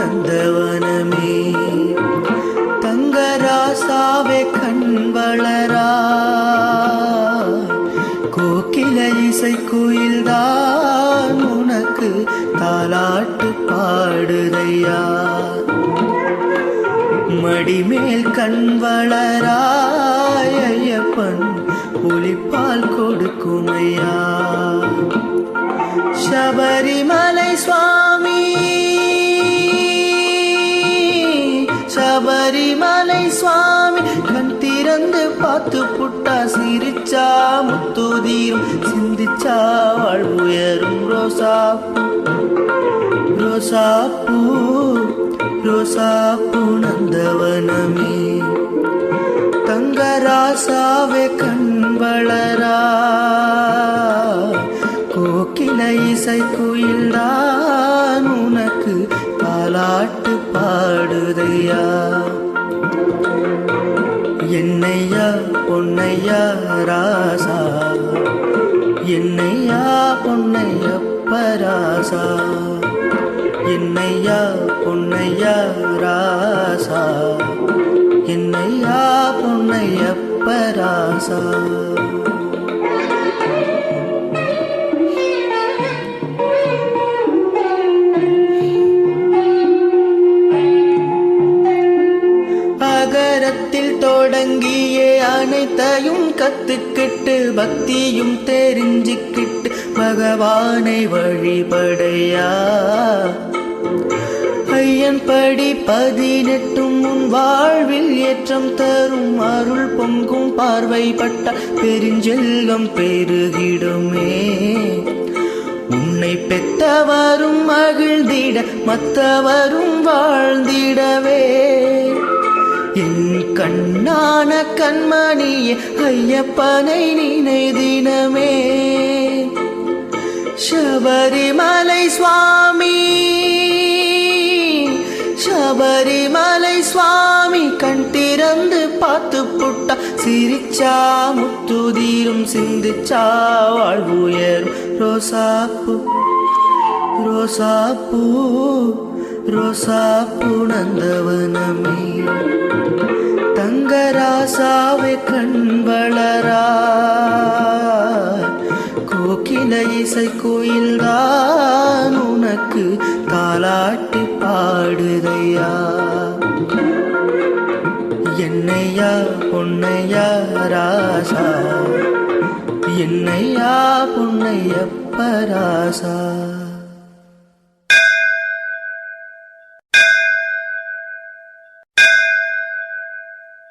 நந்தவனமே தங்கராசாவே கண்வளரா கோகில இசை குயில்தான் உனக்கு தாலாட்டு பாடுதையா மடிமேல் கண்வளராய் ஐயப்பன் புலிப்பால் கொடுக்குமையா சபரிமலை சுவாமி சபரிமலை சுவாமி கண் திறந்து பார்த்து புட்டா சிரிச்சா முத்துதீரும் சிந்திச்சா வாழ்வுயரும் ரோசாப்பூ ரோசாப்பூ ரோசாப்பூ நந்தவனமே தங்கராசாவே கண்வளரா கோகில இசை குயில்தான் உனக்கு தாலாட்டு பாடுதையா என்னையா பொன்னையா ராசா என்னையா பொன்னையப்பராசா என்னையா பொன்னையா ராசா என்னையா பொன்னையப்பராசா அகரத்தில் தொடங்கியே அனைத்தையும் கத்துக்கிட்டு பக்தியும் தெரிஞ்சுக்கிட்டு பகவானை வழிபடையா ஐயன் படி 18 உன் வாழ்வில் ஏற்றம் தரும் அருள் பொங்கும் பார்வைப்பட்ட பெருஞ்செல்வம் பெருகிடுமே உன்னை பெற்றவரும் மகிழ்ந்திட மற்றவரும் வாழ்ந்திடவே என் கண்ணான கண்மணியே ஐயப்பனை நினை தினமே சபரிமலை சுவாமி சபரிமலை சுவாமி கண் திறந்து பார்த்து புட்டா சிரிச்சா முத்துதீரும் சிந்திச்சா வாழ்வுயரும் ரோசாப்பூ ரோசாப்பூ ரோசாப்பூ நந்தவனமே தங்கராசாவே கண்வளரா கோகில இசை கோயில்தான் உனக்கு தாலாட்டு பாடுதையா என்னையா பொன்னையா ராசா என்னையா பொன்னையப்பராசா